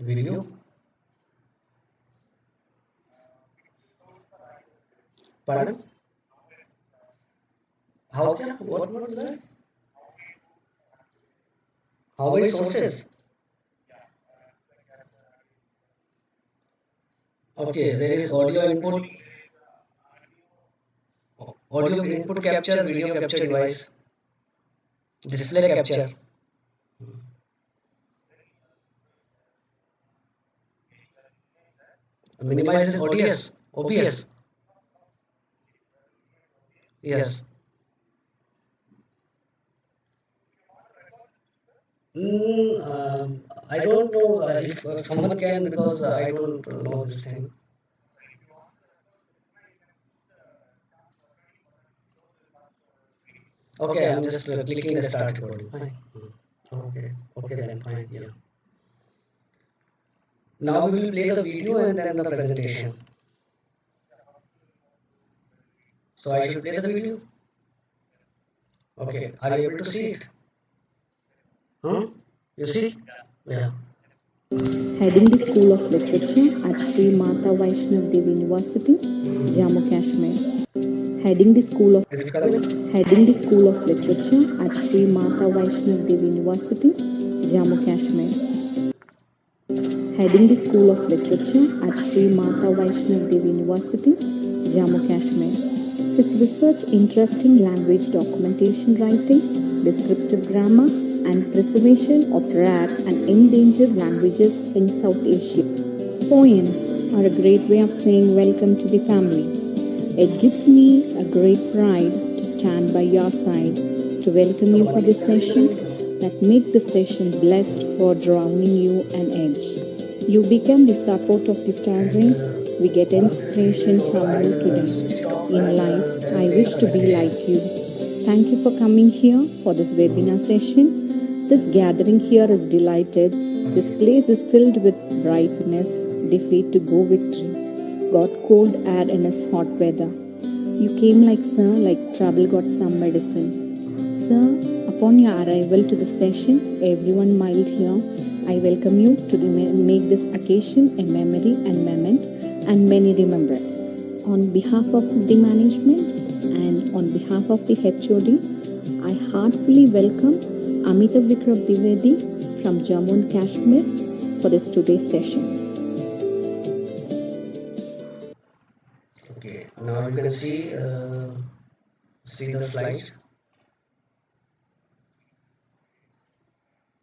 Video. Pardon? How can? What is that? How many sources? Okay, there is audio input capture, video capture device, display capture, minimize this ODS, OBS. Yes. I don't know if someone can because I don't know this thing. Okay, I'm just clicking the start recording. Fine. Okay. Okay then. Fine. Yeah. Now we will play the video and then the presentation. So I should play the video. Okay. Are you able to see it? Huh? You see? Yeah. Heading the School of Literature at Sri Mata Vaishnav Devi University, Jammu Kashmir. Heading the School of Is it coming? Heading the School of Literature at Sri Mata Vaishnav Devi University, Jammu Kashmir. Heading the School of Literature at Sri Mata Vaishnav Devi University, Jammu Kashmir. His research interest in language documentation writing, descriptive grammar, and preservation of rare and endangered languages in South Asia. Poems are a great way of saying welcome to the family. It gives me a great pride to stand by your side to welcome you for this session that make the session blessed for drowning you an edge. You become the support of the starving. We get inspiration from you today. In life, I wish to be like you. Thank you for coming here for this webinar session. This gathering here is delighted. This place is filled with brightness, defeat to go victory. Got cold air in his hot weather. You came like sir, like trouble got some medicine. Sir, upon your arrival to the session, everyone mild here, I welcome you to make this occasion a memory and moment and many remember. On behalf of the management and on behalf of the HOD, I heartfully welcome Amitav Vikram Dwivedi from Jammu and Kashmir for this today's session. Okay. Now you can see the slide.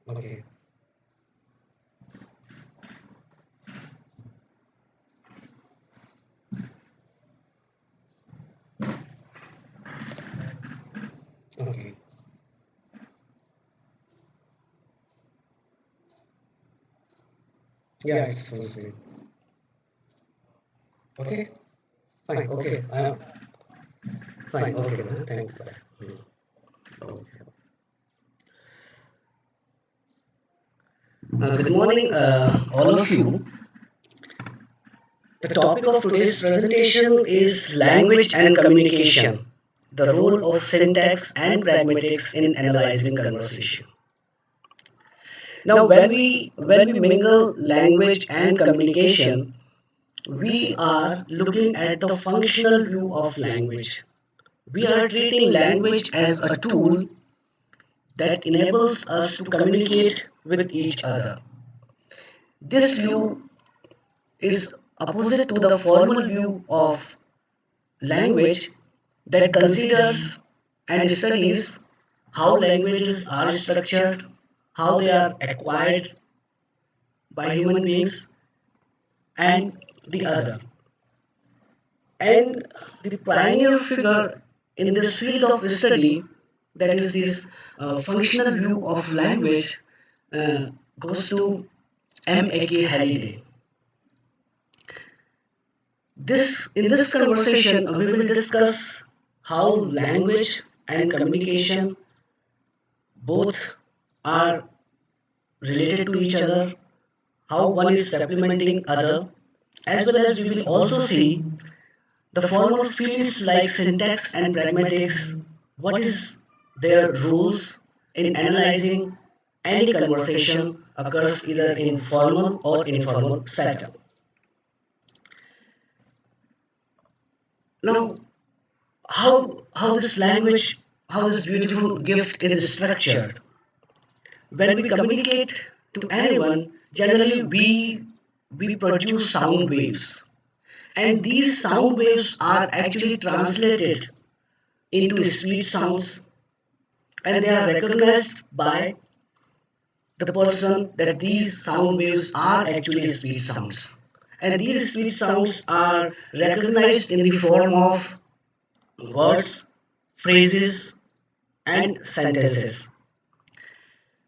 Okay. Okay. Yeah, it's full screen. Okay. Fine. Okay. Fine. Okay. Thank you. Bye. Okay. Good morning, all of you. The topic of today's presentation is language and communication, the role of syntax and pragmatics in analyzing conversation. Now, when we mingle language and communication, we are looking at the functional view of language. We are treating language as a tool that enables us to communicate with each other. This view is opposite to the formal view of language that considers and studies how languages are structured, how they are acquired by human beings, and the other. And the pioneer figure in this field of study, that is this functional view of language, goes to M.A.K. Halliday. In this conversation, we will discuss how language and communication both are related to each other, how one is supplementing other, as well as we will also see the formal fields like syntax and pragmatics, what is their roles in analyzing any conversation occurs either in formal or informal setup. Now, how this language, how this beautiful gift is structured. When we communicate to anyone, generally we produce sound waves, and these sound waves are actually translated into speech sounds, and they are recognized by the person that these sound waves are actually speech sounds. And these speech sounds are recognized in the form of words, phrases, and sentences.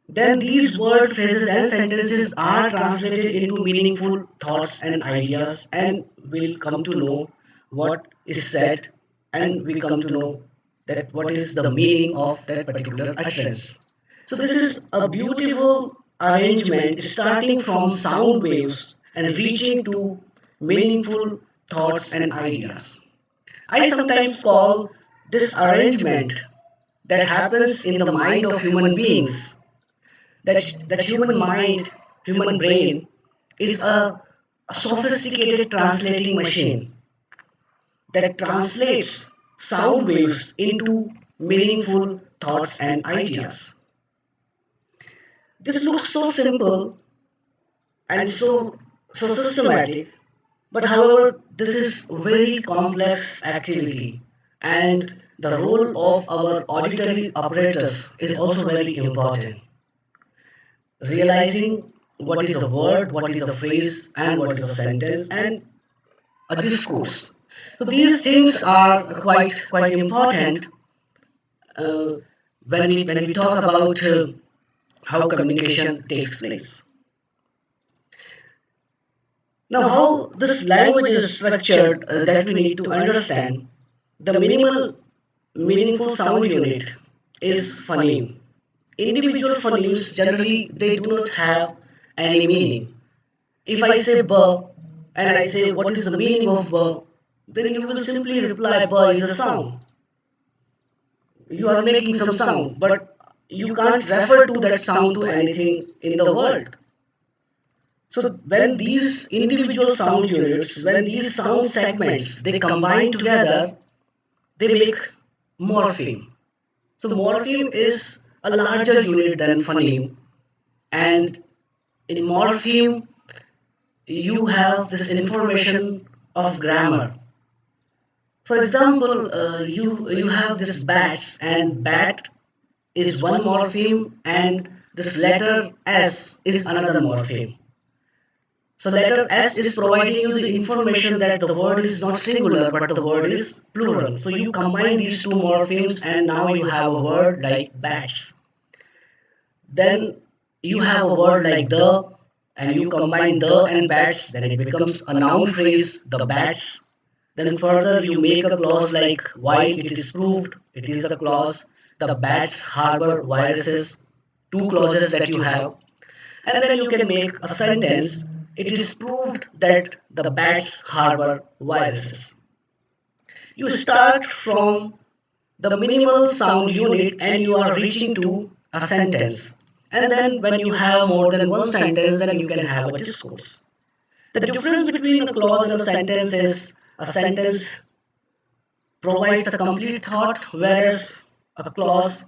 Then these word phrases and sentences are translated into meaningful thoughts and ideas, and we'll come to know what is said, and we come to know that what is the meaning of that particular utterance. So this is a beautiful arrangement starting from sound waves and reaching to meaningful thoughts and ideas. I sometimes call this arrangement that happens in the mind of human beings, that human mind, human brain is a sophisticated translating machine that translates sound waves into meaningful thoughts and ideas. This looks so simple and so systematic, but however, this is very complex activity, and the role of our auditory apparatus is also very important. Realizing what is a word, what is a phrase, and what is a sentence, and a discourse. So these things are quite important uh, when we talk about how communication takes place. Now, how this language is structured, that we need to understand. The minimal meaningful sound unit is phoneme. Individual phonemes generally they do not have any meaning. If I say b and I say what is the meaning of b, then you will simply reply b is a sound. You are making some sound, but you can't refer to that sound to anything in the world. So when these individual sound units, when these sound segments, they combine together, they make morpheme. So morpheme is a larger unit than phoneme, and in morpheme you have this information of grammar. For example, you have this bats, and bat is one morpheme, and this letter S is another morpheme. So letter S is providing you the information that the word is not singular but the word is plural. So you combine these two morphemes and now you have a word like bats. Then you have a word like the, and you combine the and bats, then it becomes a noun phrase, the bats. Then further you make a clause like while it is proved, it is the clause, the bats harbor viruses, two clauses that you have. And then you can make a sentence, it is proved that the bats harbor viruses. You start from the minimal sound unit and you are reaching to a sentence. And then when you have more than one sentence, then you can have a discourse. The difference between a clause and a sentence is a sentence provides a complete thought, whereas a clause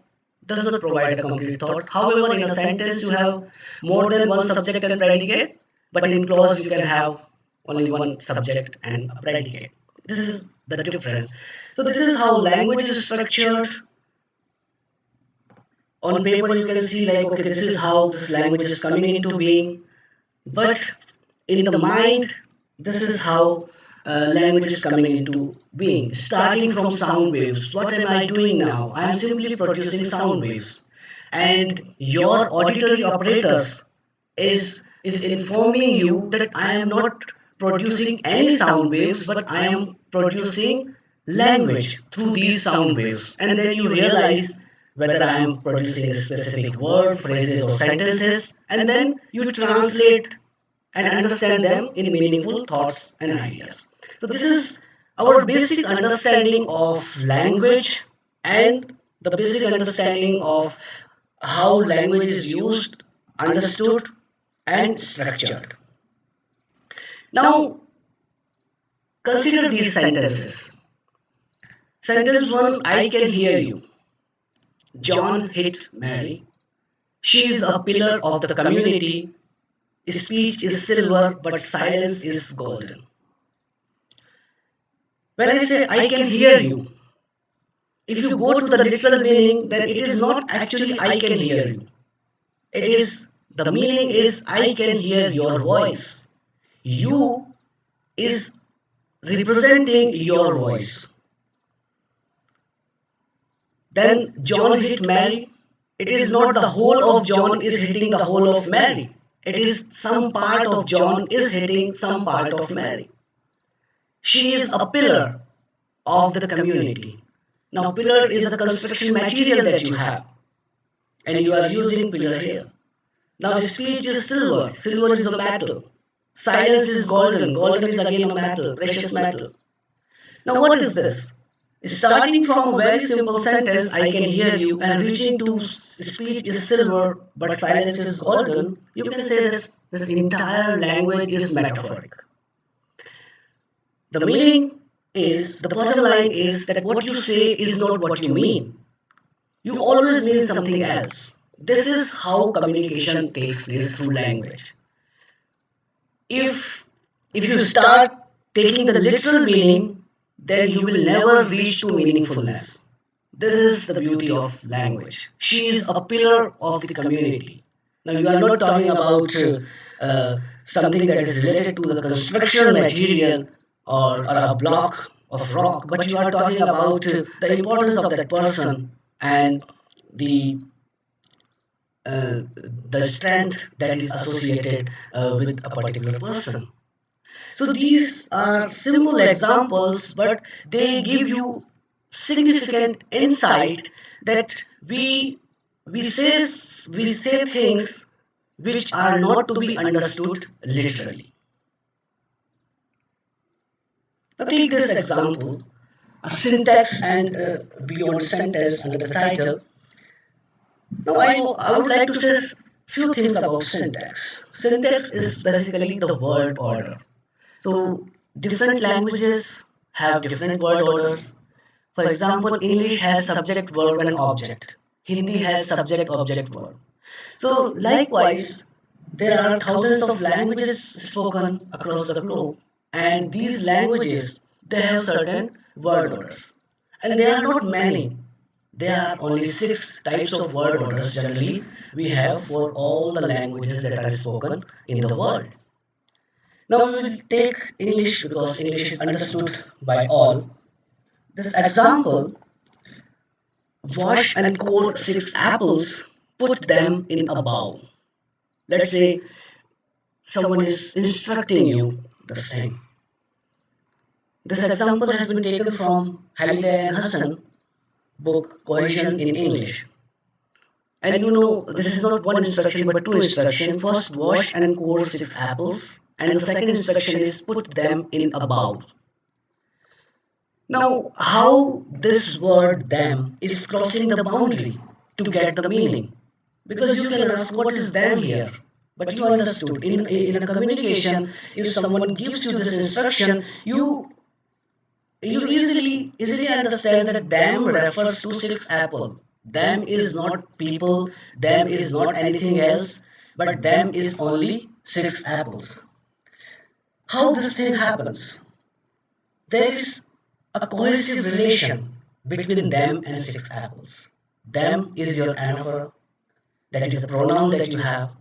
does not provide a complete thought. However, in a sentence you have more than one subject and predicate, but in clause you can have only one subject and a predicate. This is the difference. So this is how language is structured. On paper you can see like, okay, this is how this language is coming into being, but in the mind this is how language is coming into being, starting from sound waves. What am I doing now? I am simply producing sound waves, and your auditory apparatus is informing you that I am not producing any sound waves, but I am producing language through these sound waves. And then you realize whether I am producing a specific word, phrases, or sentences, and then you translate and understand them in meaningful thoughts and ideas. So, this is our basic understanding of language and the basic understanding of how language is used, understood, and structured. Now, consider these sentences. Sentence 1, I can hear you. John hit Mary. She is a pillar of the community. Speech is silver, but silence is golden. When I say I can hear you, if you go to the literal meaning, then it is not actually I can hear you. It is, the meaning is I can hear your voice. You is representing your voice. Then John hit Mary. It is not the whole of John is hitting the whole of Mary. It is some part of John is hitting some part of Mary. She is a pillar of the community. Now, pillar is a construction material that you have, and you are using pillar here. Now, speech is silver. Silver is a metal. Silence is golden. Golden is again a metal, precious metal. Now, what is this? Starting from a very simple sentence, I can hear you, and reaching to speech is silver, but silence is golden, you can say this entire language is metaphoric. The meaning is, the bottom line is that what you say is not what you mean. You always mean something else. This is how communication takes place through language. If you start taking the literal meaning, then you will never reach to meaningfulness. This is the beauty of language. She is a pillar of the community. Now, you are not talking about something that is related to the construction material or a block of rock, but you are talking about the importance of that person and the the strength that is associated with a particular person. So these are simple examples, but they give you significant insight that we say things which are not to be understood literally. Now take this example, a syntax and beyond sentence under the title. Now I would like to say few things about syntax. Syntax is basically the word order. So different languages have different word orders. For example, English has subject, verb, and object. Hindi has subject, object, verb. So likewise, there are thousands of languages spoken across the globe, and these languages they have certain word orders, and they are not many. There are only six types of word orders generally we have for all the languages that are spoken in the world. Now we will take English because English is understood by all. This example, wash and core six apples, put them in a bowl. Let's say someone is instructing you the same. This example has been taken from Halliday and Hassan book Cohesion in English. And you know, this is not one instruction but two instructions. First, wash and core six apples, and the second instruction is put them in a bowl. Now, how this word them is crossing the boundary to get the meaning? Because you can ask, what is them here? But you understood. In a communication, if someone gives you this instruction, you easily understand that them refers to six apple. Them is not people, them is not anything else, but them is only six apples. How this thing happens? There is a cohesive relation between them and six apples. Them is your anaphora, that is a pronoun that you have,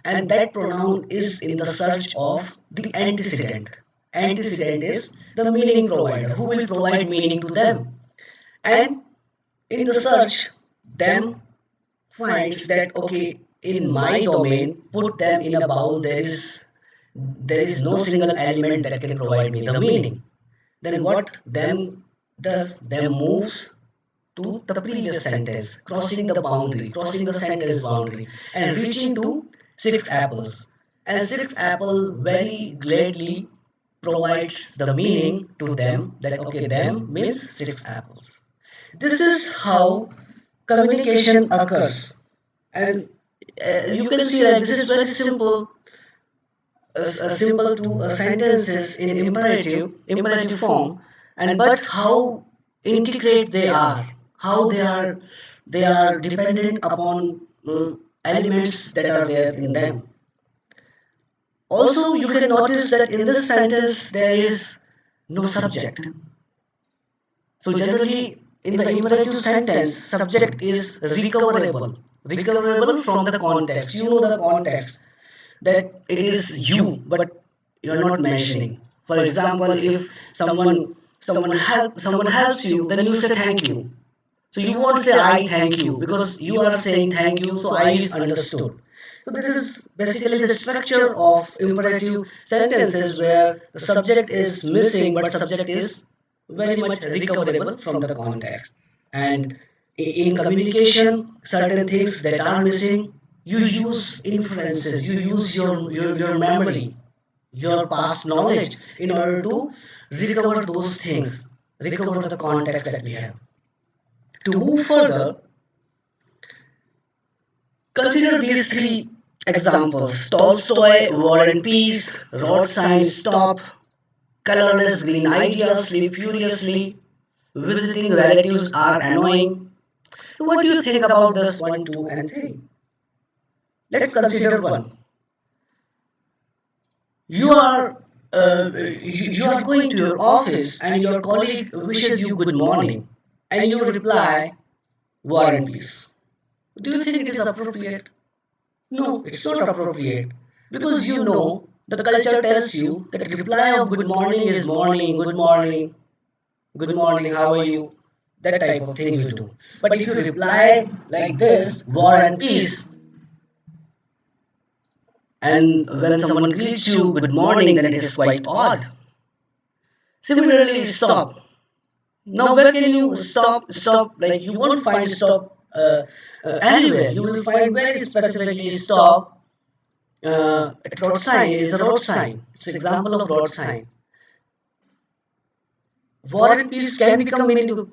and that pronoun is in the search of the antecedent. Antecedent is the meaning provider who will provide meaning to them, and in the search, them finds that okay, in my domain, put them in a bowl. There is no single element that can provide me the meaning. Then what them does? Them moves to the previous sentence, crossing the boundary, crossing the sentence boundary, and reaching to six apples. And six apple very gladly provides the meaning to them that okay, them means six apples. This is how communication occurs, and you can see like this is very simple. simple to sentences in imperative form, and but how integrate they are, how they are dependent upon elements that are there in them. Also, you can notice that in this sentence there is no subject. So generally, in the imperative sentence, subject is recoverable from the context. You know the context, that it is you, but you are not mentioning. For example, if someone helps you, then you say thank you. So you won't say I thank you, because you are saying thank you, so I is understood. So this is basically the structure of imperative sentences, where the subject is missing but subject is very much recoverable from the context. And in communication, certain things that are missing, you use inferences, you use your memory, your past knowledge in order to recover those things, recover the context that we have. To move further, consider these three examples: Tolstoy, War and Peace, road signs stop, colorless green ideas sleep furiously, visiting relatives are annoying. So, what do you think about this 1, 2, and 3? Let's consider one. You are you are going to your office and your colleague wishes you good morning, and you reply War and Peace. Do you think it is appropriate? No, it's not appropriate, because you know the culture tells you that reply of good morning is morning, good morning, how are you? That type of thing you do. But if you reply like this, War and Peace, and when someone greets you good morning, then it is quite odd. Similarly, stop. Now, where can you stop? Stop, like you won't find stop anywhere. You will find very specifically stop at road sign. It is a road sign. It's an example of road sign. War and peace can become meaningful.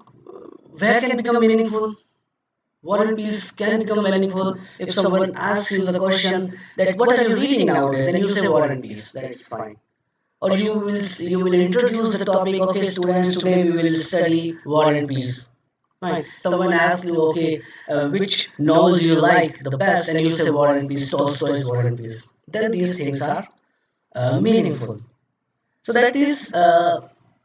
Where can become meaningful? War and peace can become meaningful if someone asks you the question that what are you reading nowadays, then you say War and Peace. That's fine. Or you will introduce the topic. Okay, students, today we will study War and Peace. Fine. Someone asks you, okay, which novel do you like the best, and you say War and Peace, Tolstoy's War and Peace. Then these things are meaningful. So that is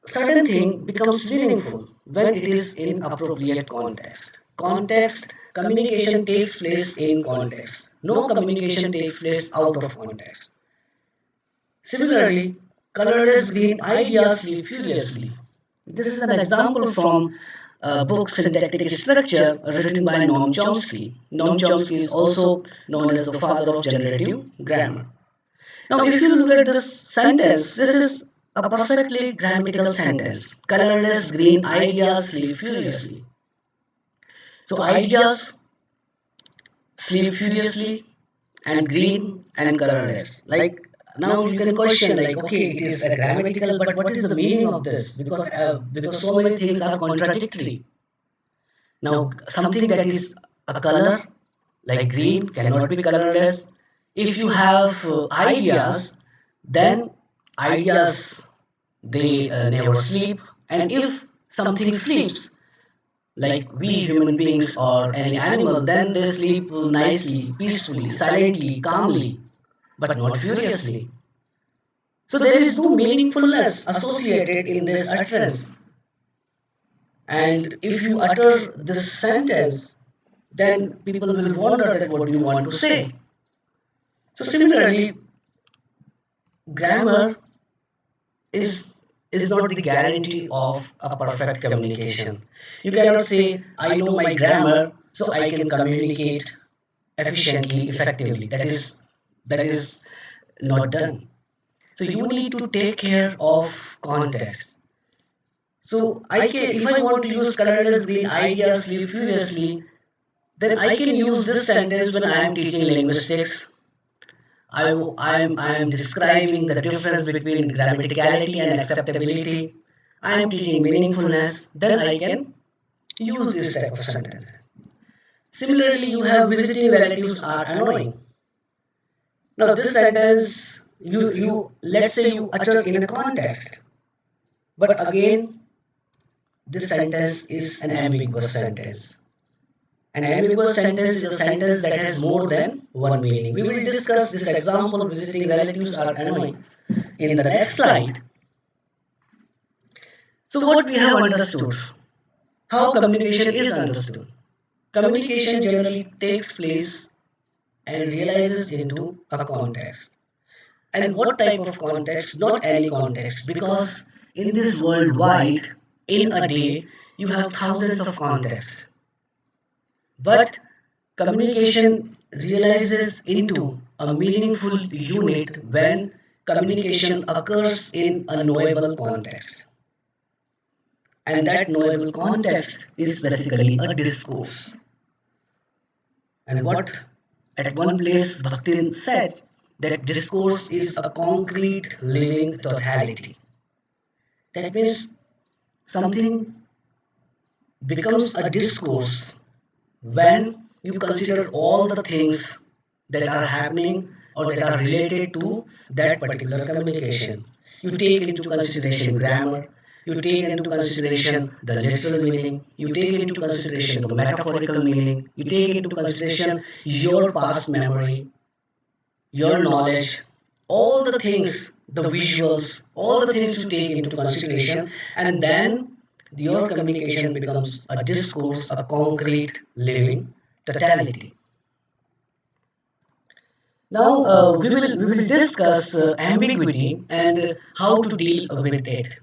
certain thing becomes meaningful when it is in appropriate context. Context communication takes place in context. No communication takes place out of context. Similarly, colorless green ideas sleep furiously. This is an example from a book Syntactic Structure written by Noam Chomsky. Noam Chomsky is also known as the father of generative grammar. Now, if you look at this sentence, this is a perfectly grammatical sentence. Colorless green ideas sleep furiously. So, ideas sleep furiously, and green and colorless. Like, now you can question, like, okay, it is a grammatical, but what is the meaning of this? Because so many things are contradictory. Now, something that is a color, like green, cannot be colorless. If you have ideas, then ideas, they never sleep. And if something sleeps, like we human beings or any animal, then they sleep nicely, peacefully, silently, calmly, but not furiously. So there is no meaningfulness associated in this utterance. And if you utter this sentence, then people will wonder that what do you want to say. So similarly, grammar is is not the guarantee of a perfect communication. You cannot say, I know my grammar, so I can communicate efficiently, effectively. That is not done. So you need to take care of context. So if I want to use colorless green ideas sleep furiously, then I can use this sentence when I am teaching linguistics. I am describing the difference between grammaticality and acceptability. I am teaching meaningfulness. Then I can use this type of sentence. Similarly, you have visiting relatives are annoying. Now, this sentence you let's say you utter in a context, but again this sentence is an ambiguous sentence. An ambiguous sentence is a sentence that has more than one meaning. We will discuss this example: visiting relatives are annoying in the next slide. So what we have understood, how communication is understood. Communication generally takes place and realizes into a context. And what type of context? Not any context, because in this worldwide, in a day, you have thousands of contexts. But communication realizes into a meaningful unit when communication occurs in a knowable context. And that knowable context is basically a discourse. And what at one place Bhaktin said, that discourse is a concrete living totality. That means something becomes a discourse when you consider all the things that are happening or that are related to that particular communication. You take into consideration grammar, you take into consideration the literal meaning, you take into consideration the metaphorical meaning, you take into consideration your past memory, your knowledge, all the things, the visuals, all the things you take into consideration, and then your communication becomes a discourse, a concrete, living totality. Now we will discuss ambiguity and how to deal with it.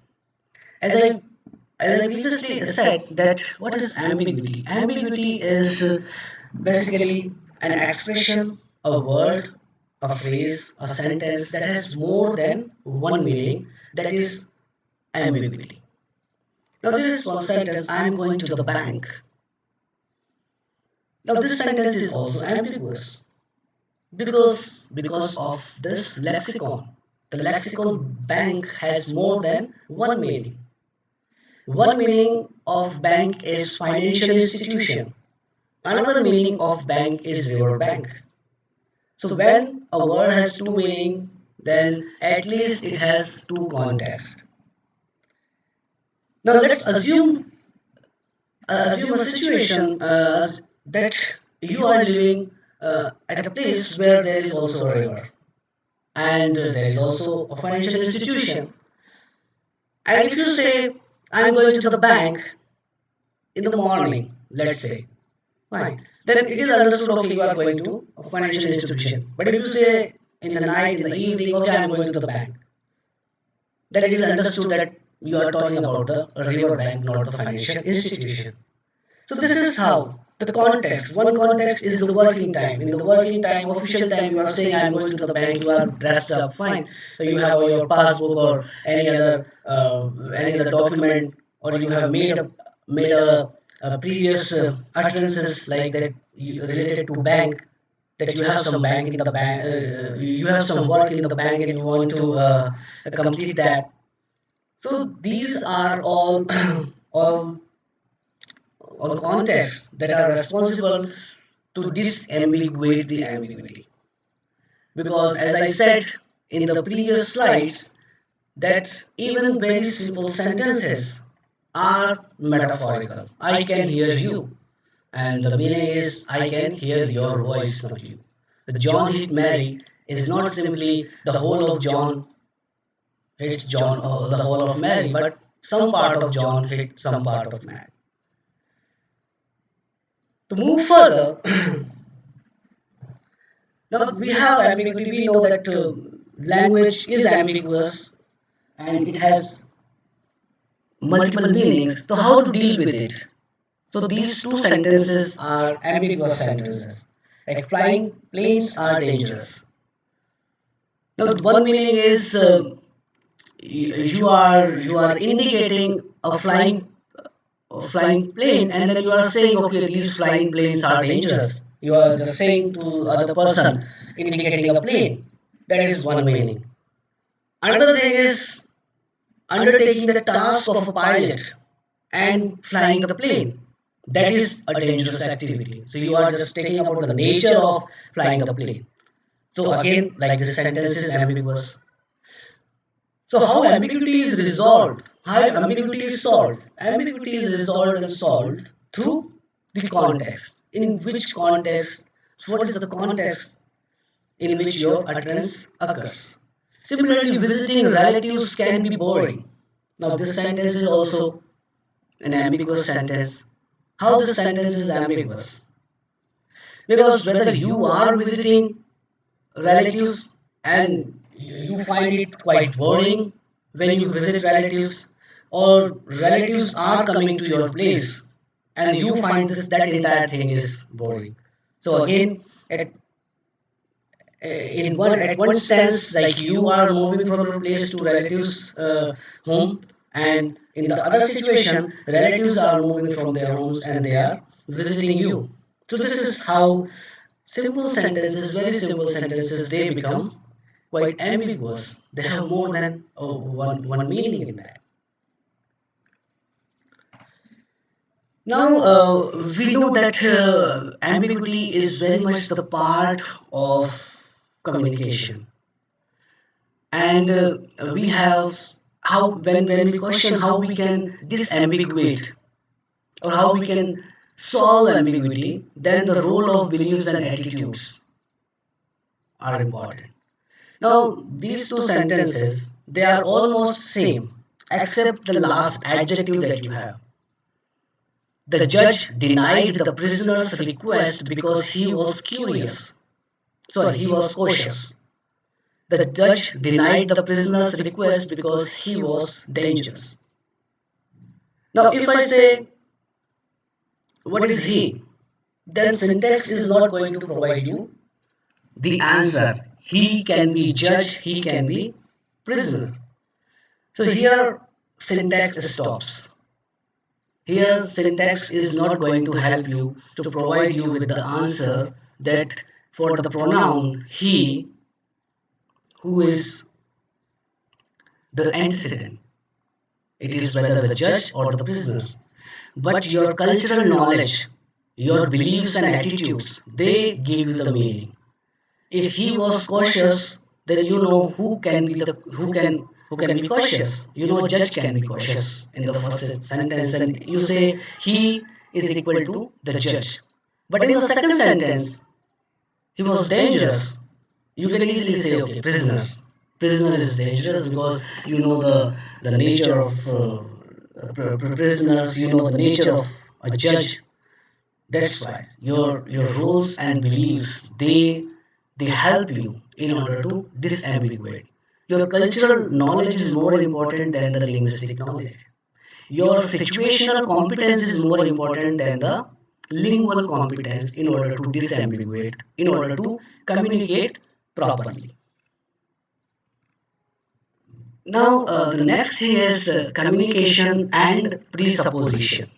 As I as I previously said, that what is ambiguity? Ambiguity is basically an expression, a word, a phrase, a sentence that has more than one meaning. That is ambiguity. Now there is one sentence: I am going to the bank. Now this sentence is also ambiguous because of this lexicon. The lexical bank has more than one meaning. One meaning of bank is financial institution. Another meaning of bank is river bank. So when a word has two meaning, then at least it has two contexts. Now let's assume a situation that you are living at a place where there is also a river and there is also a financial institution. And if you say, I'm going to the bank in the morning, let's say, fine, then it is understood, okay, you are going to a financial institution. But if you say in the night, in the evening, okay, I'm going to the bank, then it is understood that you are talking about the river bank, not the financial institution. So this is how the context. One context is the working time. In the working time, official time, you are saying I'm going to the bank. You are dressed up, fine. So you have your passbook or any other document, or you have made a previous utterances like that related to bank. That you have some bank in the bank, you have some work in the bank, and you want to complete that. So these are all all or contexts that are responsible to disambiguate the ambiguity. Because as I said in the previous slides, that even very simple sentences are metaphorical. I can hear you, and the meaning is I can hear your voice, not you. The John hit Mary is not simply the whole of John hits John or the whole of Mary, but some part of John hit some part of Mary. To move further, now we have ambiguity. We know that language is ambiguous and it has multiple meanings. So how to deal with it? So these two sentences are ambiguous sentences. Like flying planes are dangerous. Now the one meaning is you are indicating a flying plane, and then you are saying, okay, these flying planes are dangerous. You are just saying to other person, indicating a plane. That is one meaning. Another thing is undertaking the task of a pilot and flying the plane. That is a dangerous activity. So you are just taking about the nature of flying the plane. So again, like this sentence is ambiguous. So how ambiguity is resolved? How ambiguity is solved? Ambiguity is resolved and solved through the context. In which context? What is the context in which your utterance occurs? Similarly, visiting relatives can be boring. Now, this sentence is also an ambiguous sentence. How this sentence is ambiguous? Because whether you are visiting relatives and you find it quite boring when you visit relatives, or relatives are coming to your place and you find this that entire thing is boring. So again, at in one at one stance, like you are moving from your place to relatives home, and in the other situation relatives are moving from their homes and they are visiting you. So this is how simple sentences, very simple sentences, they become quite ambiguous. They have more than one meaning in that. Now, we know that ambiguity is very much the part of communication, and we have how when we question how we can disambiguate or how we can solve ambiguity, then the role of beliefs and attitudes are important. Now, these two sentences, they are almost same, except the last adjective that you have. The judge denied the prisoner's request because he was curious. Sorry, he was cautious. The judge denied the prisoner's request because he was dangerous. Now, if I say, what is he? Then syntax is not going to provide you the answer. He can be judge, he can be prisoner. So here syntax stops. Here syntax is not going to help you to provide you with the answer that for the pronoun he, who is the antecedent. It is whether the judge or the prisoner. But your cultural knowledge, your beliefs and attitudes, they give you the meaning. If he was cautious, then you know who can be cautious. You know judge can be cautious in the first sentence, and you say he is equal to the judge. But in the second sentence, he was dangerous. You can easily say, okay, prisoner. Prisoner is dangerous because you know the nature of prisoners. You know the nature of a judge. That's why your rules and beliefs, they help you in order to disambiguate. Your cultural knowledge is more important than the linguistic knowledge. Your situational competence is more important than the lingual competence in order to disambiguate, in order to communicate properly. Now, the next thing is communication and presupposition.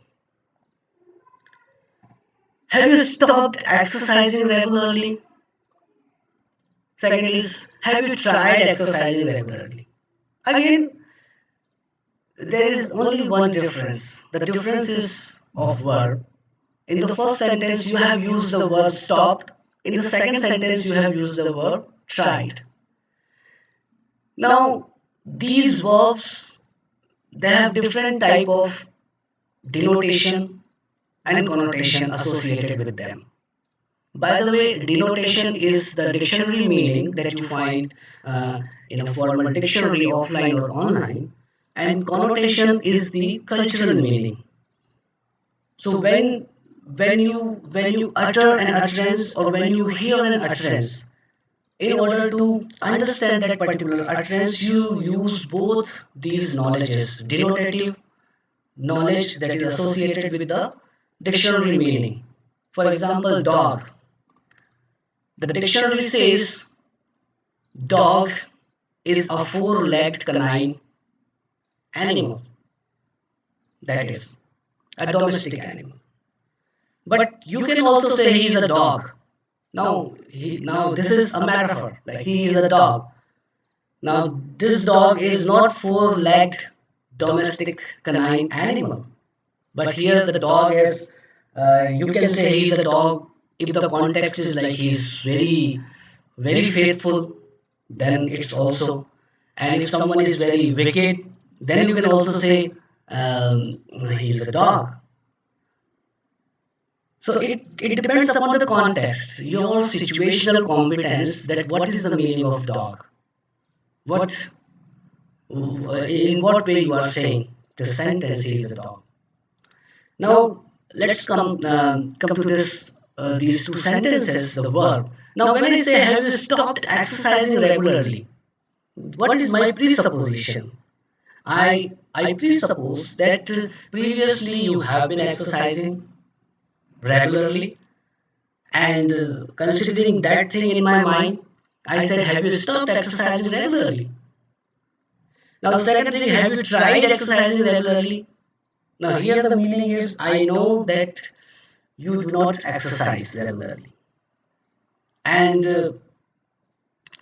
Have you stopped exercising regularly? Second is, have you tried exercising regularly? Again, there is only one difference. The difference is of verb. In the first sentence, you have used the verb stopped. In the second sentence, you have used the verb tried. Now, these verbs, they have different type of denotation and connotation associated with them. By the way, denotation is the dictionary meaning that you find in a formal dictionary, offline or online, and connotation is the cultural meaning. So when you utter an utterance or when you hear an utterance, in order to understand that particular utterance, you use both these knowledges, denotative knowledge that is associated with the dictionary meaning. For example, dog. The dictionary says dog is a four-legged canine animal, that is a domestic animal. But you can also say he is a dog. Now this is a metaphor, like he is a dog. Now this dog is not four-legged domestic canine animal, but here the dog is. You can say he is a dog if the context is like he is very very faithful, then it's also. And if someone is very wicked, then you can also say he's a dog. So it depends upon the context, your situational competence, that what is the meaning of dog. What in what way you are saying the sentence is a dog. Now let's come to this these two sentences, the verb. Now when I say have you stopped exercising regularly, what is my presupposition? I presuppose that previously you have been exercising regularly, and considering that thing in my mind, I said, have you stopped exercising regularly? Now the second thing, have you tried exercising regularly? Now here the meaning is, I know that you do not exercise regularly, and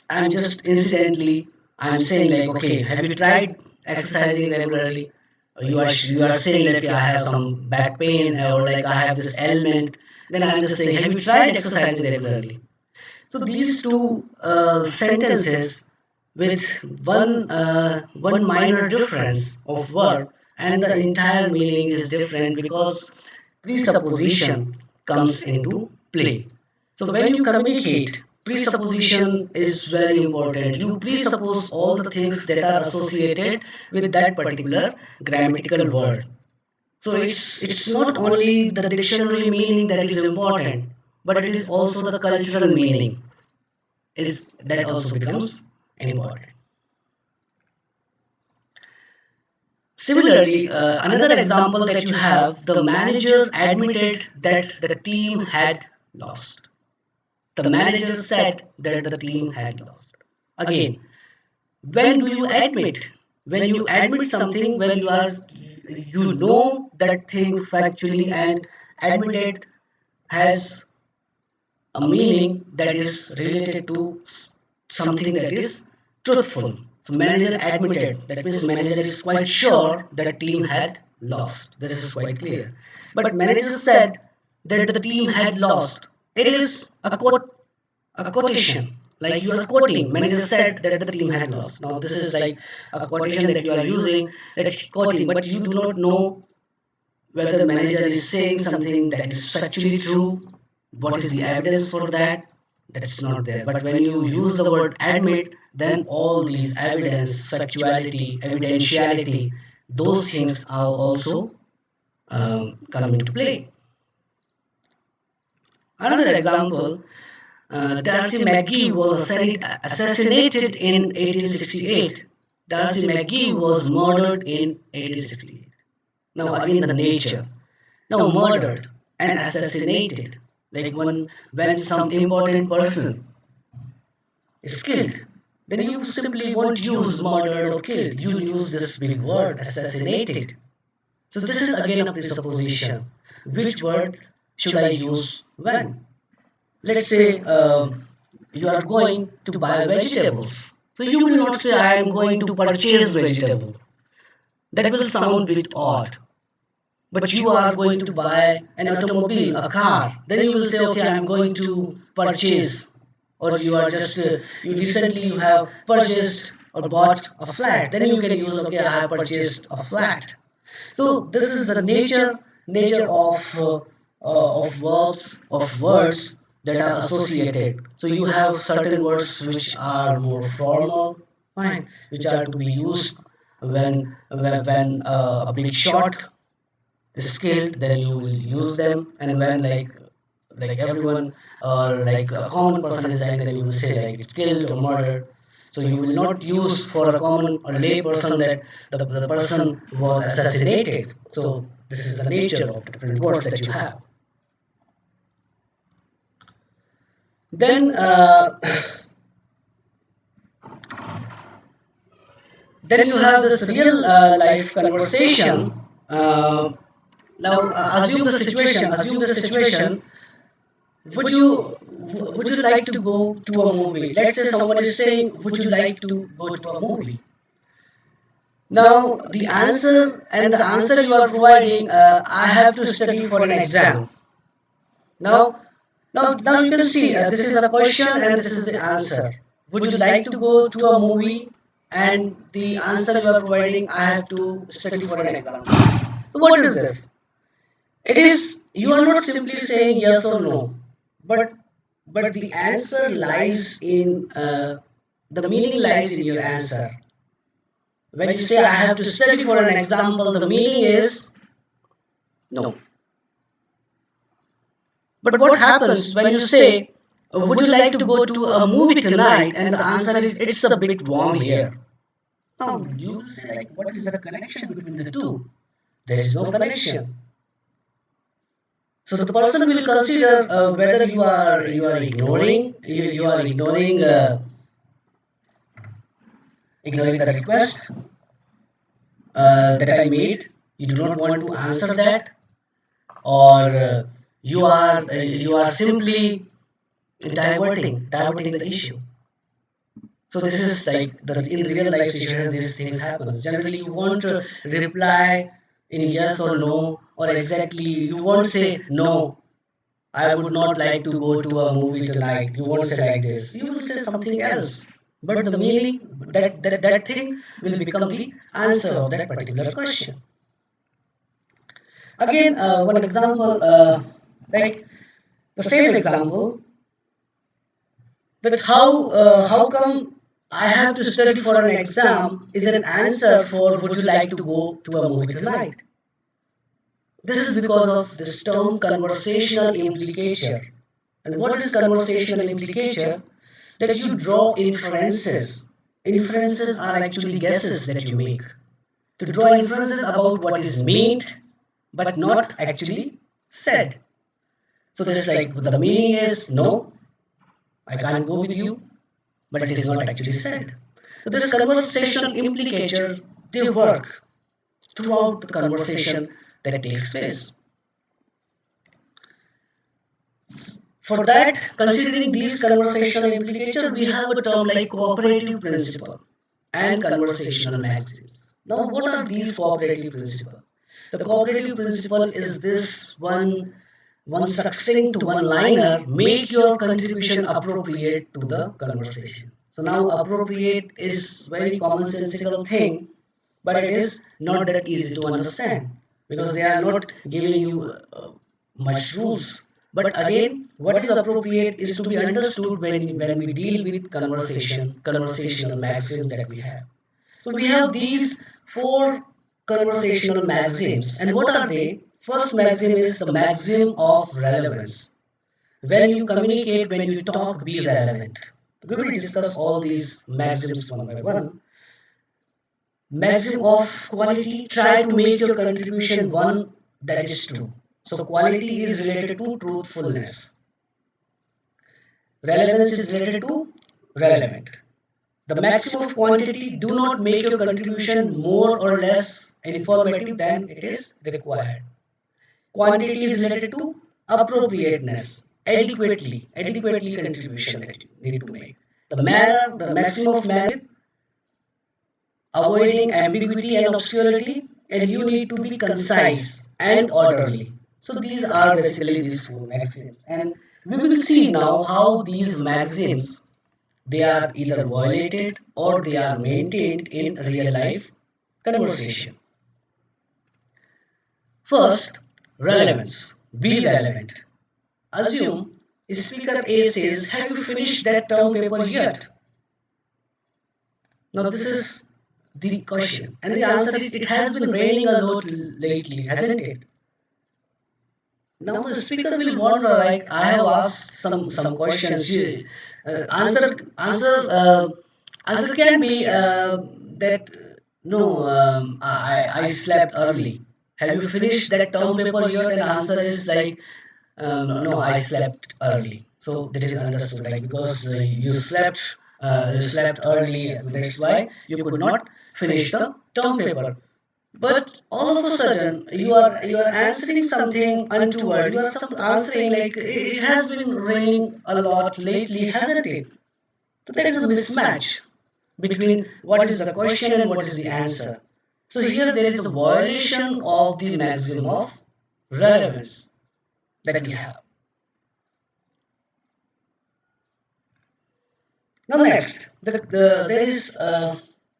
I'm just incidentally I'm saying like, okay, have you tried exercising regularly? Or you are saying like, I have some back pain, or like I have this ailment. Then I'm just saying, have you tried exercising regularly? So these two sentences with one minor difference of word, and the entire meaning is different because presupposition comes into play. So when you communicate, presupposition is very important. You presuppose all the things that are associated with that particular grammatical word. So it's not only the dictionary meaning that is important, but it is also the cultural meaning is that also becomes important. Similarly, another example that you have, the manager admitted that the team had lost. The manager said that the team had lost. Again, when do you admit? When you admit something, when you know that thing factually, and admitted has a meaning that is related to something that is truthful. So manager admitted. That means manager is quite sure that team had lost. This is quite clear. But manager said that the team had lost. It is a quotation. Like you are quoting. Manager said that the team had lost. Now this is like a quotation that you are using, that quoting, but you do not know whether the manager is saying something that is factually true, what is the evidence for that, that's not there. But when you use the word admit, then all these evidence, factuality, evidentiality, those things are also come into play. Another example, Darcy McGee was assassinated in 1868. Darcy McGee was murdered in 1868. Now again the nature. Now murdered and assassinated, like when some important person is killed, then you simply won't use murdered or killed. You use this big word assassinated. So this is again a presupposition. Which word should I use when? Let's say you are going to buy vegetables. So you will not say I am going to purchase vegetable. That will sound a bit odd. But you are going to buy an automobile, a car, then you will say, okay, I'm going to purchase, or you are just you recently you have purchased or bought a flat, then you can use, okay, I have purchased a flat. So this is the nature of verbs, of words that are associated. So you have certain words which are more formal, fine, which are to be used when a big shot skilled, then you will use them. And when like everyone or like a common person is dying, then you will say like it's killed or murdered. So you will not use for a common or lay person that the person was assassinated. So this is the nature of different words that you have. Then then you have this real life conversation. uh, Now assume the situation. Would you like to go to a movie? Let's say someone is saying, would you like to go to a movie? Now the answer you are providing, I have to study for an exam. Now Now you can see this is the question and this is the answer. Would you like to go to a movie? And the answer you are providing, I have to study for an exam. So what is this? It is you are not simply saying yes or no, but the answer lies in the meaning lies in your answer. When you say I have to study for an example, the meaning is no. But what happens when you say, would you like to go to a movie tonight? And the answer is, it's a bit warm here. Now, you will say, like, what is the connection between the two? There is no connection. So the person will consider whether you are ignoring the request that I made. You do not want to answer that, or you are simply diverting the issue. So this is like the in real life situation these things happen. Generally you won't reply in yes or no, or exactly you won't say no. I would not like to go to a movie tonight. You won't say like this. You will say something else. But the meaning that thing will become the answer of that particular question. Again, one example, like the same example, that how come I have to study for an exam is an answer for would you like to go to a movie tonight? This is because of this term conversational implicature. And what is conversational implicature? That you draw inferences. Inferences are actually guesses that you make. To draw inferences about what is meant but not actually said. So this is like the meaning is no, I can't go with you, but it is not actually said. So this conversational implicature, they work throughout the conversation that takes place. For that, considering these conversational implicature, we have a term like cooperative principle and conversational maxims. Now, what are these cooperative principles? The cooperative principle is this one succinct one liner, make your contribution appropriate to the conversation. So now appropriate is very commonsensical thing, but it is not that easy to understand because they are not giving you much rules. But again, what is appropriate is to be understood when we deal with conversational maxims that we have. So we have these four conversational maxims. And what are they? First maxim is the maxim of relevance. When you communicate, when you talk, be relevant. We will discuss all these maxims one by one. Maxim of quality, try to make your contribution one that is true. So quality is related to truthfulness. Relevance is related to relevant. The maximum of quantity, do not make your contribution more or less informative than it is required. Quantity is related to appropriateness, adequately contribution that you need to make. The manner, the maximum of manner, avoiding ambiguity and obscurity, and you need to be concise and orderly. So these are basically these four maxims, and we will see now how these maxims, they are either violated or they are maintained in real life conversation. First, relevance. Be relevant. Assume speaker A says, have you finished that term paper yet? Now this is the question. And the answer is, it has been raining a lot lately, hasn't it? Now the speaker will wonder, like, I have asked some questions. Answer can be that no, I slept early. Have you finished that term paper yet? And answer is like, no, I slept early. So that is understood, like, because you slept early. That's why you could not finish the term paper. But all of a sudden, you are answering something untoward. You are answering like, it has been raining a lot lately, hasn't it? So there is a mismatch between what is the question and what is the answer. So here there is a violation of the maximum of relevance that we have. Now next, there is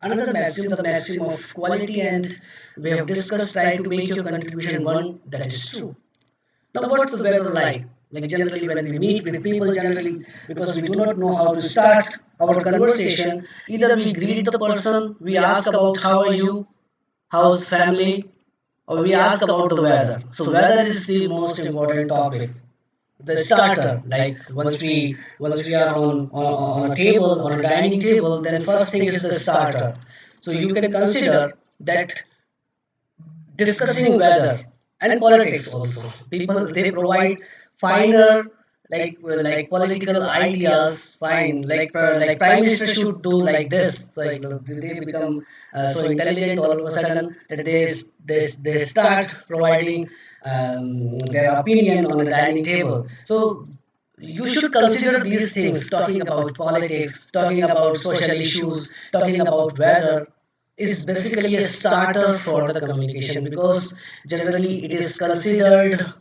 another maxim, the maxim of quality, and we have discussed try to make your contribution one that is true. Now what's the weather like? Like generally when we meet with people generally, because we do not know how to start our conversation, either we greet the person, we ask about how are you, how's family, or we ask about the weather. So weather is the most important topic, the starter. Like once we are on a table, on a dining table, then first thing is the starter. So you can consider that discussing weather and politics also, people they provide finer, like political ideas, fine, like prime minister should do like this. So like, they become so intelligent all of a sudden that they start providing their opinion on a dining table. So you should consider these things, talking about politics, talking about social issues, talking about weather is basically a starter for the communication, because generally it is considered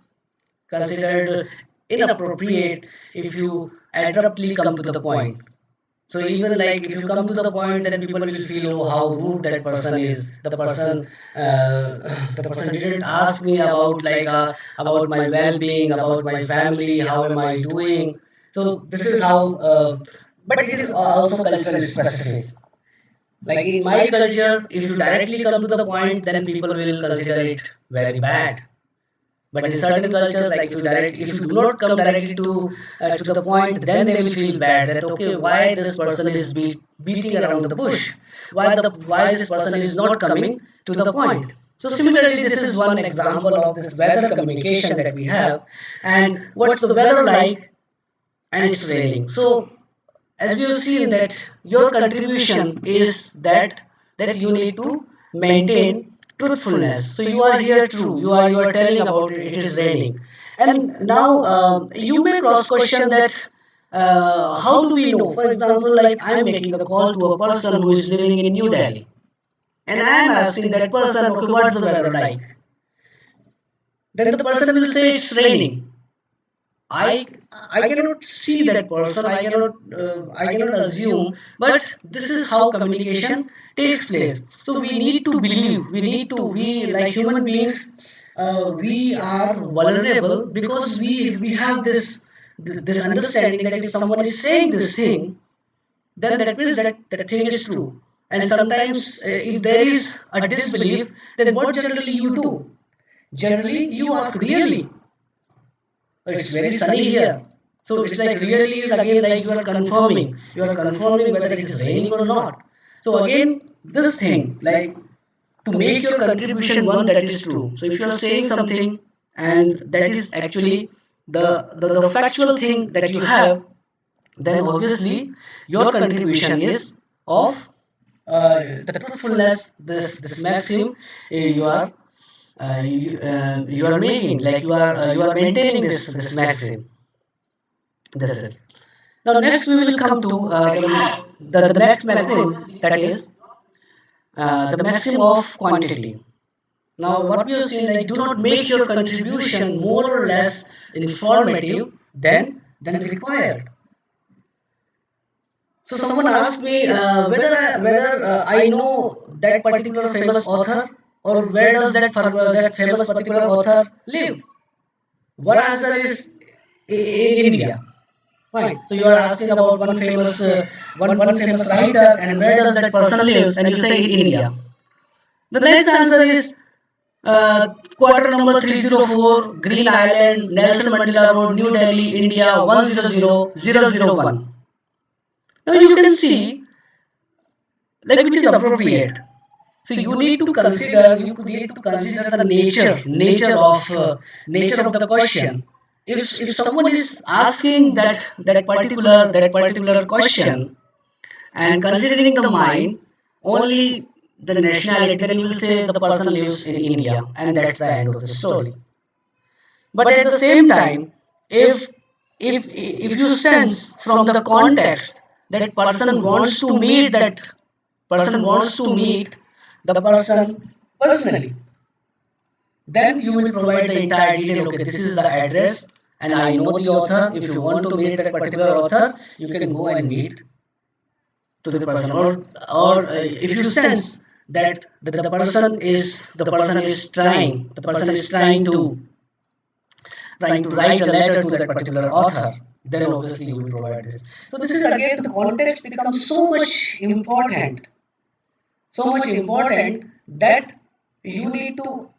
inappropriate if you abruptly come to the point. So even like if you come to the point, then people will feel, oh, how rude that person is. The person didn't ask me about my well-being, about my family, how am I doing. So this is how, but it is also cultural specific. Like in my culture, if you directly come to the point, then people will consider it very bad. But in certain cultures, like if you do not come directly to the point, then they will feel bad that okay, why this person is beating around the bush, why this person is not coming to the point. So similarly, this is one example of this weather communication that we have. And what's the weather like? And it's raining. So as we have seen that your contribution is that you need to maintain truthfulness. So you are here true, you are telling about it is raining. And now you may cross question that how do we know? For example, like I'm making a call to a person who is living in New Delhi, and I am asking that person, okay, what's the weather like? Then the person will say it's raining. I I cannot see that person. I cannot assume. But this is how communication takes place. So we need to believe. We like human beings. We are vulnerable because we have this understanding that if someone is saying this thing, then that means that thing is true. And sometimes if there is a disbelief, then what generally you do? Generally, you ask really. It's very sunny here. So it's like really is again like you are confirming. You are confirming whether it is raining or not. So again, this thing, like to make your contribution one that is true. So if you are saying something and that is actually the factual thing that you have, then obviously your contribution is of the truthfulness, this maxim you are making, like you are maintaining this maxim. This is. Now next we will come to the next maxim, that is the maxim of quantity. Now what we have seen, like do not make your contribution more or less informative than required. So someone asked me whether I know that particular famous author, or where does that famous particular author live. One answer is in India. Fine. So you are asking about one famous writer, and where does that person live? And you say in India. The next answer is quarter number 304, Green Island, Nelson Mandela Road, New Delhi, India 100001. Now you can see like which is appropriate. So you need to consider the nature of the question. If someone is asking that particular question and considering the mind only the nationality, then you will say the person lives in India, and that's the end of the story. But at the same time, if you sense from the context that person wants to meet the person personally, then you will provide the entire detail. Okay, this is the address, and I know the author. If you want to meet that particular author, you can go and meet. to the person, or if you sense that the person is trying to write a letter to that particular author, then obviously you will provide this. So this is again, the context becomes so much important that you need to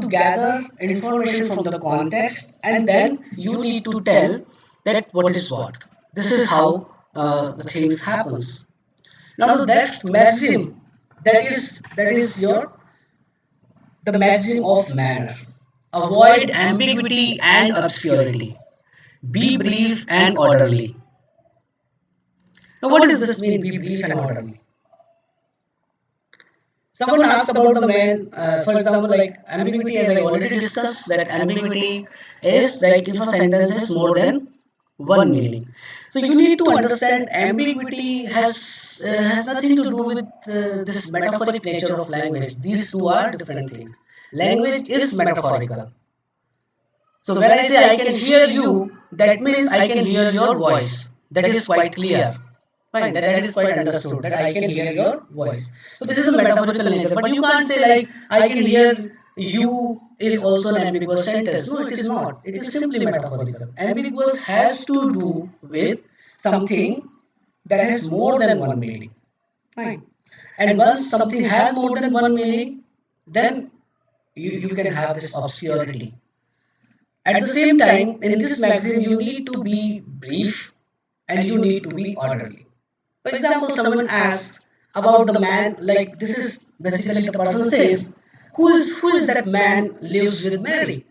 gather information from the context, and then you need to tell that what is what. This is how the things happens. Now the next maxim, that is your the maxim of manner. Avoid ambiguity and obscurity. Be brief and orderly. Now what does this mean, be brief and orderly? Someone asked about the man, for example, like ambiguity, as I already discussed, that ambiguity is like if a sentence has more than one meaning. So you need to understand ambiguity has nothing to do with this metaphoric nature of language. These two are different things. Language is metaphorical. So when I say I can hear you, that means I can hear your voice. That is quite clear. Fine, that is quite understood, that I can hear your voice. So this is a metaphorical nature, but you can't say like I can hear you is also an ambiguous sentence. No, it is not. It is simply metaphorical. Ambiguous has to do with something that has more than one meaning. Fine. And once something has more than one meaning, then you can have this obscurity. At the same time, in this maxim, you need to be brief and you need to be orderly. For example, someone asks about the man, like this is basically the person says, who is that man lives with Mary?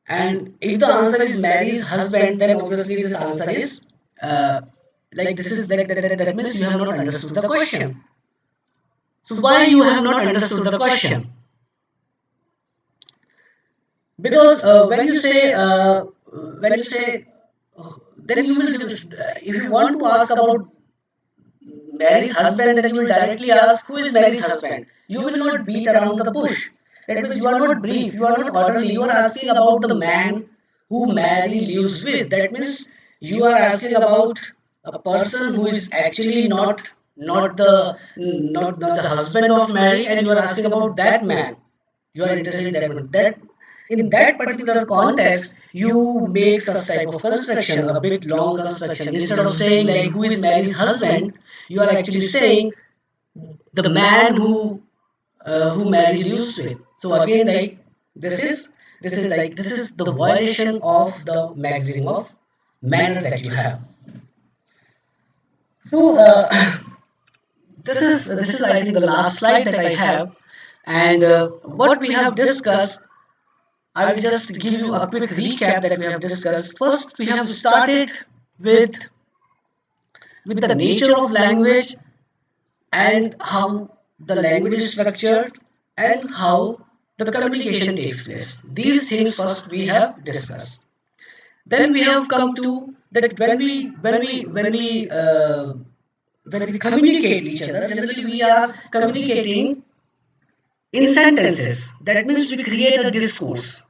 And if the answer is Mary's husband, then obviously this answer is like this is like that means you have not understood the question. So why you have not understood the question? Because when you say then you will just, if you want to ask about Mary's husband, then you will directly ask who is Mary's husband. You will not beat around the bush. That means you are not brief, you are not orderly. You are asking about the man who Mary lives with. That means you are asking about a person who is actually not the husband of Mary, and you are asking about that man. You are interested in that man. That in that particular context, you make such type of construction, a bit long construction. Instead of saying like who is Mary's husband, you are actually saying the man who Mary lives with. So again, like this is the violation of the maxim of manner that you have. So this is I think the last slide that I have, and what we have discussed. I will just give you a quick recap that we have discussed. First, we have started with with the nature of language and how the language is structured and how the communication takes place. These things first we have discussed. Then we have come to that when we communicate each other, generally we are communicating in sentences. That means we create a discourse.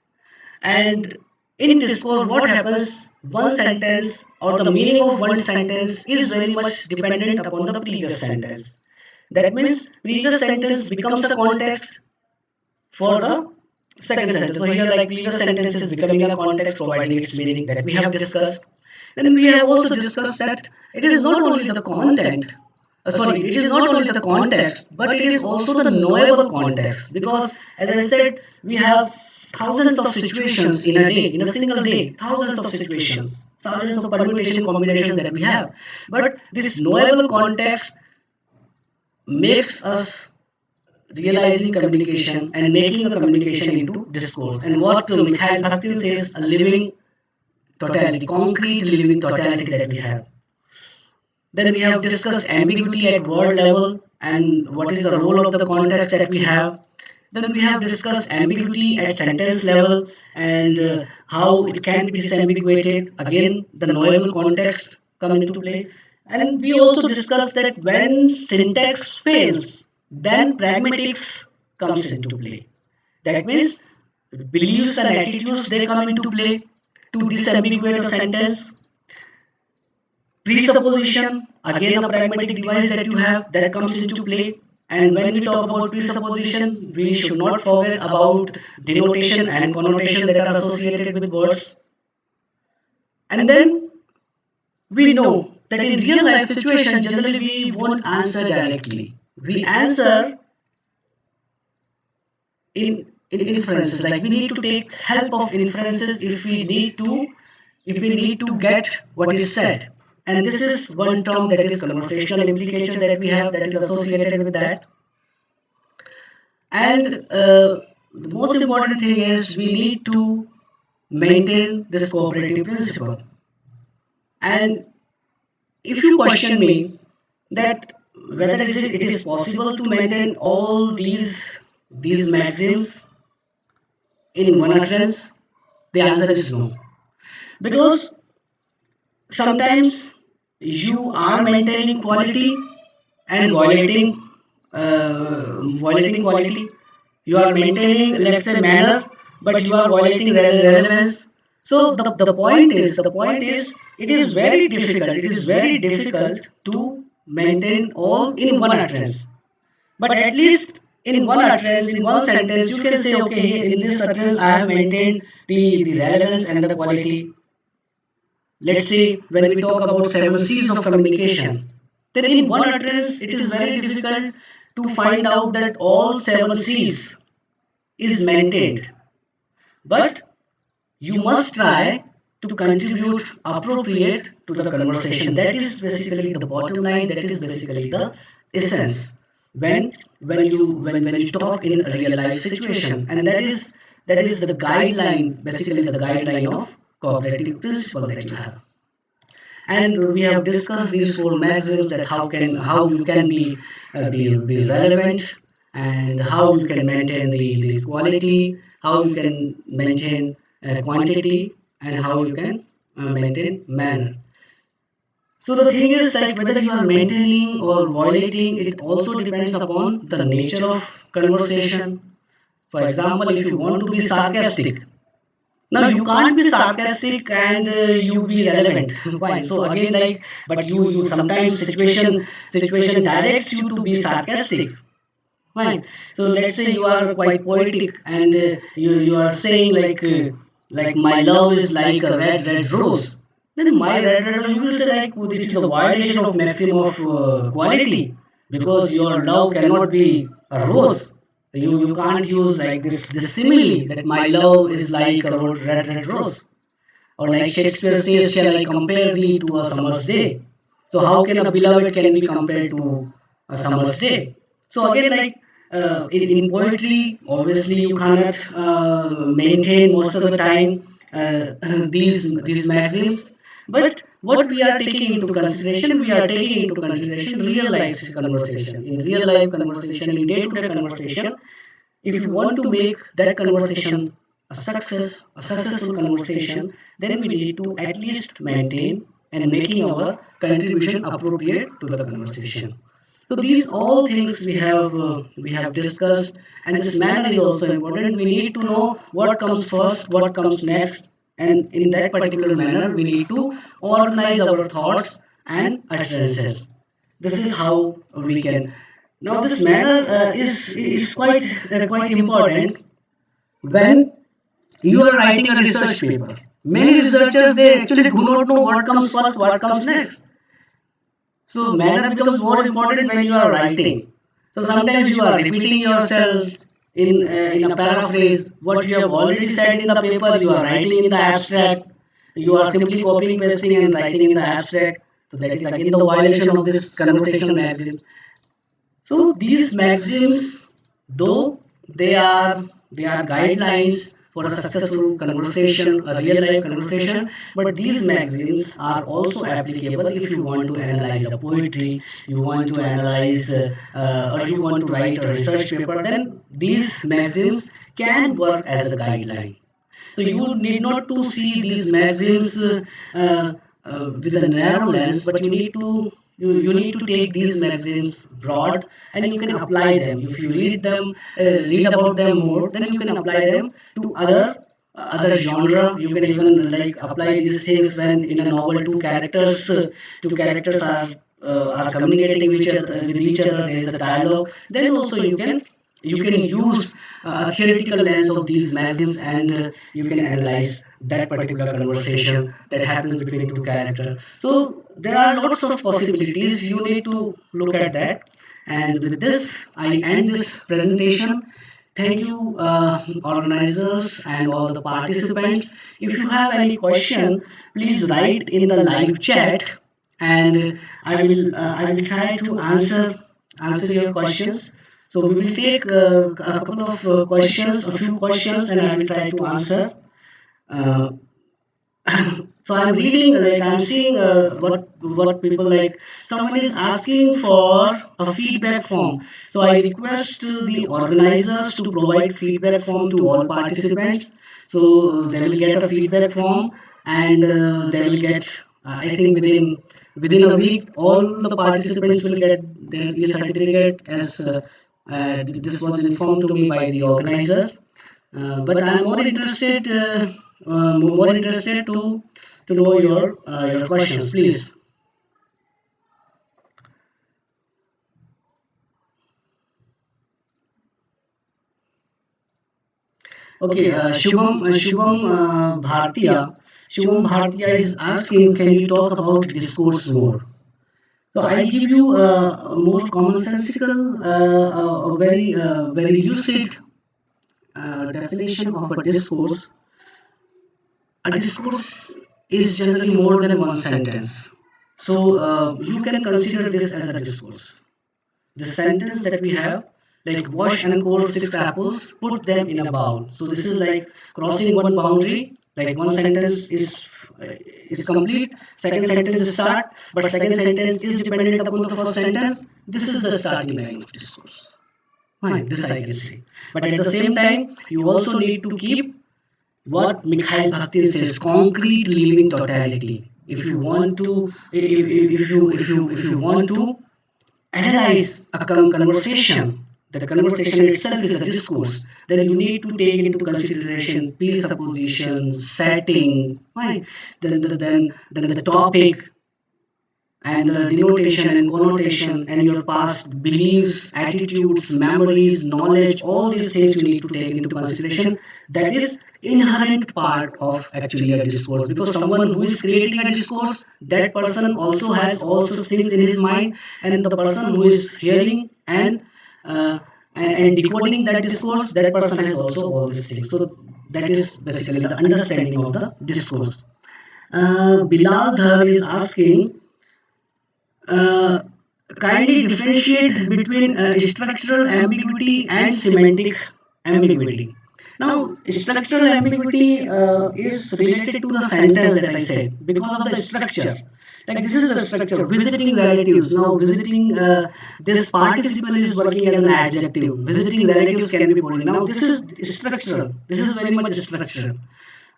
And in discourse, what happens? One sentence or the meaning of one sentence is very much dependent upon the previous sentence. That means previous sentence becomes a context for the second sentence. So here, like previous sentence is becoming a context, providing its meaning that we have discussed. Then we have also discussed that it is not only the content. It is not only the context, but it is also the knowable context. Because, as I said, we have thousands of situations in a day, in a single day, thousands of situations, thousands of permutation combinations that we have. But this knowable context makes us realizing communication and making the communication into discourse. And what Mikhail Bakhtin says, a living totality, concrete living totality that we have. Then we have discussed ambiguity at word level and what is the role of the context that we have. Then we have discussed ambiguity at sentence level and how it can be disambiguated. Again, the knowable context come into play. And we also discussed that when syntax fails, then pragmatics comes into play. That means beliefs and attitudes, they come into play to disambiguate a sentence, Presupposition, again a pragmatic device that you have that comes into play. And when we talk about presupposition, we should not forget about denotation and connotation that are associated with words. And then we know that in real life situation, generally we won't answer directly. We answer in inferences. Like we need to take help of inferences if we need to get what is said. And this is one term that is conversational implication that we have that is associated with that. And the most important thing is we need to maintain this cooperative principle. And if you question me that whether it is possible to maintain all these maxims in one utterance, the answer is no. Because sometimes you are maintaining quality and violating quality. You are maintaining, let's say, manner, but you are violating relevance. So the point is it is very difficult. It is very difficult to maintain all in one utterance. But at least in one utterance, in one sentence, you can say, okay, in this utterance, I have maintained the relevance and the quality. Let's say when we talk about 7 C's of communication, then in one utterance, it is very difficult to find out that all 7 C's is maintained. But you must try to contribute appropriate to the conversation. That is basically the bottom line. That is basically the essence when you talk in a real life situation, and that is the guideline, basically the guideline of cooperative principle that you have. And we have discussed these 4 maxims, that how you can be relevant, and how you can maintain the quality, how you can maintain quantity, and how you can maintain manner. So the thing is, like, whether you are maintaining or violating, it also depends upon the nature of conversation. For example, if you want to be sarcastic, now you can't be sarcastic and you be relevant. Why? So again, like, but you sometimes situation directs you to be sarcastic. Fine. So let's say you are quite poetic and you are saying like my love is like a red rose. Then my red rose, you will say like, oh, this is a violation of maximum of quality, because your love cannot be a rose. You can't use like this simile that my love is like a red rose. Or like Shakespeare says, shall I compare thee to a summer's day? So how can a beloved can be compared to a summer's day? So again, like in poetry, obviously you cannot maintain most of the time these maxims. But what we are taking into consideration, we are taking into consideration real life conversation. In real life conversation, in day-to-day conversation, if you want to make that conversation a successful conversation, then we need to at least maintain and making our contribution appropriate to the conversation. So these all things we have discussed, and this manner is also important. We need to know what comes first, what comes next, and in that particular manner, we need to organize our thoughts and utterances. This is how we can. Now, this manner is quite important when you are writing a research paper. Many researchers, they actually do not know what comes first, what comes next. So manner becomes more important when you are writing. So sometimes you are repeating yourself in a paraphrase what you have already said in the paper. You are writing in the abstract. You are simply copying, pasting, and writing in the abstract. So that is again the violation of this conversational maxims. So these maxims, though they are guidelines for a successful conversation, a real life conversation, but these maxims are also applicable if you want to analyze a poetry, you want to analyze, or you want to write a research paper. Then these maxims can work as a guideline. So you need not to see these maxims with a narrow lens, but you need to take these maxims broad, and you can apply them. If you read about them more, then you can apply them to other other genre. You can even like apply these things when in a novel two characters are communicating with each other. There is a dialogue. Then also you can use a theoretical lens of these maxims, and you can analyze that particular conversation that happens between two characters. So there are lots of possibilities. You need to look at that. And with this, I end this presentation. Thank you, organizers and all the participants. If you have any question, please write in the live chat, and I will try to answer your questions. So we will take a couple of questions, a few questions, and I will try to answer. Uh, so I'm reading, like I'm seeing what people like. Someone is asking for a feedback form. So I request the organizers to provide feedback form to all participants. So they will get a feedback form, and they will get, I think within a week, all the participants will get their certificate, as this was informed to me by the organizers. But I'm more interested to know your questions, please. Okay, Shubham Bhartiya is asking, can you talk about discourse more? So I'll give you a more commonsensical, a very lucid definition of a discourse. A discourse is generally more than one sentence. So you can consider this as a discourse. The sentence that we have, like wash and core six apples, put them in a bowl. So this is like crossing one boundary. Like one sentence is complete, second sentence is start, but second sentence is dependent upon the first sentence. This is the starting line of discourse. Fine, this I can say. But at the same time, you also need to keep what Mikhail Bakhtin says, concrete living totality. If you want to, if you want to analyze a conversation, the conversation itself is a discourse, then you need to take into consideration presupposition, setting, right? Then the topic, and the denotation and connotation, and your past beliefs, attitudes, memories, knowledge, all these things you need to take into consideration. That is inherent part of actually a discourse, because someone who is creating a discourse, that person also has all such things in his mind, and the person who is hearing and decoding that discourse, that person has also all these things. So that is basically the understanding of the discourse. Bilal Dhar is asking, uh, kindly differentiate between structural ambiguity and semantic ambiguity. Now, structural ambiguity is related to the sentence that I said because of the structure. Like this is the structure. Visiting relatives. Now, visiting, this participle is working as an adjective. Visiting relatives can be put in. Now, this is structural. This is very much structural.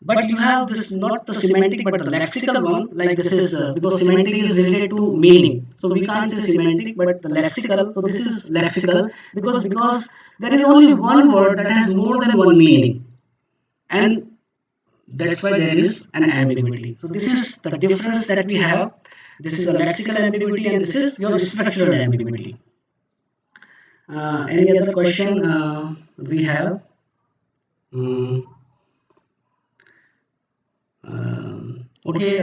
But you have this, not the semantic but the lexical one. Like this is because semantic is related to meaning, so we can't say semantic but the lexical. So this is lexical because there is only one word that has more than one meaning, and that's why there is an ambiguity. So this is the difference that we have. This is a lexical ambiguity, and this is your structural ambiguity. Any other question we have? Mm. Okay.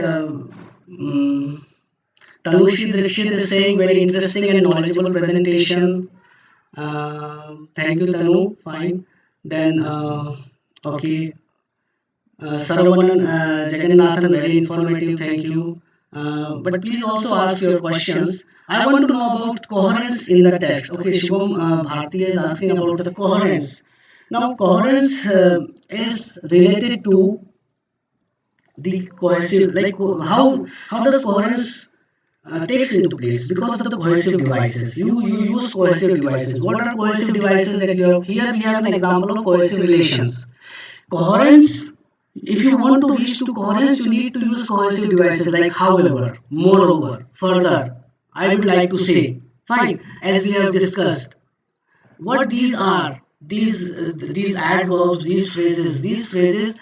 Tanushi Dikshit is saying very interesting and knowledgeable presentation. Thank you, Tanu. Fine. Then, okay. Saravanan Jagannathan, very informative. Thank you. But please also ask your questions. I want to know about coherence in the text. Okay, Shubham Bhartiya is asking about the coherence. Now, coherence is related to the cohesive, like how does coherence takes into place because of the cohesive devices. You use cohesive devices. What are cohesive devices that you have? Here we have an example of cohesive relations. Coherence, if you want to reach to coherence, you need to use cohesive devices like however, moreover, further. I would like to say, fine, as we have discussed. What these are, these adverbs, these phrases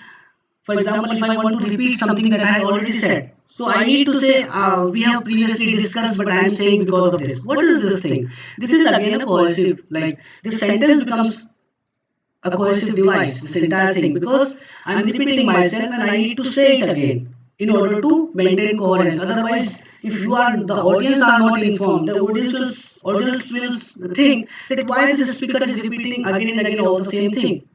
For example, if I want to repeat something that I already said, so I need to say, we have previously discussed, but I am saying because of this. What is this thing? This is again a coercive, like this sentence becomes a cohesive device, this entire thing, because I'm repeating myself and I need to say it again in order to maintain coherence. Otherwise, if you are the audience are not informed, the audience will think that why this speaker is repeating again and again all the same thing.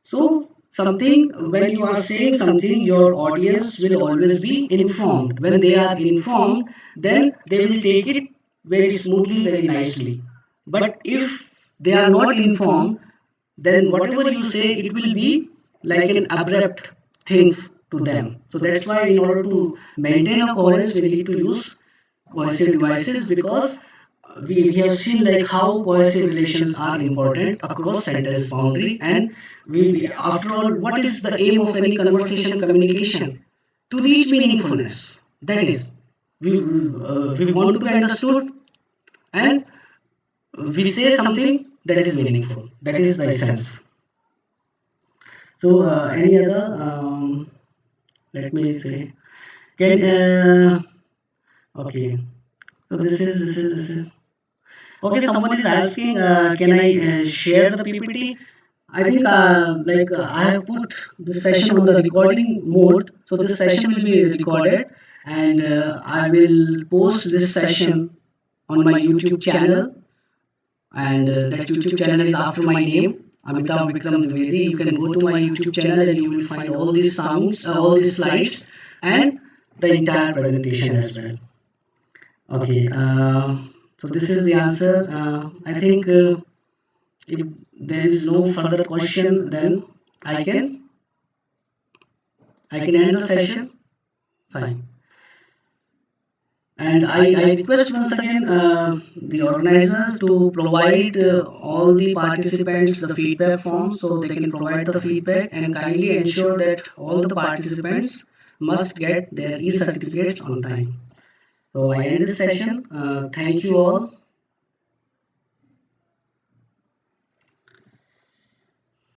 So something, when you are saying something, your audience will always be informed. When they are informed, then they will take it very smoothly, very nicely. But if they are not informed, then whatever you say, it will be like an abrupt thing to them. So that's why in order to maintain a coherence, we need to use cohesive devices, because we have seen like how cohesive relations are important across sentence boundary. And after all, what is the aim of any conversation communication? To reach meaningfulness. That is, we want to be understood, and we say something that is meaningful. That is the essence. So, any other? Let me say. Can okay. So this is. Okay, someone is asking, can I share the PPT? I think I have put this session on the recording mode, so this session will be recorded, and I will post this session on my YouTube channel, and that YouTube channel is after my name, Amitabh Vikram Dwivedi. You can go to my YouTube channel and you will find all these sounds, all these slides, and the entire presentation as well. Okay, so this is the answer. I think if there is no further question, then I can I can end the session. Fine. And I request once again the organizers to provide all the participants the feedback form so they can provide the feedback, and kindly ensure that all the participants must get their e-certificates on time. So I end this session. Thank you all.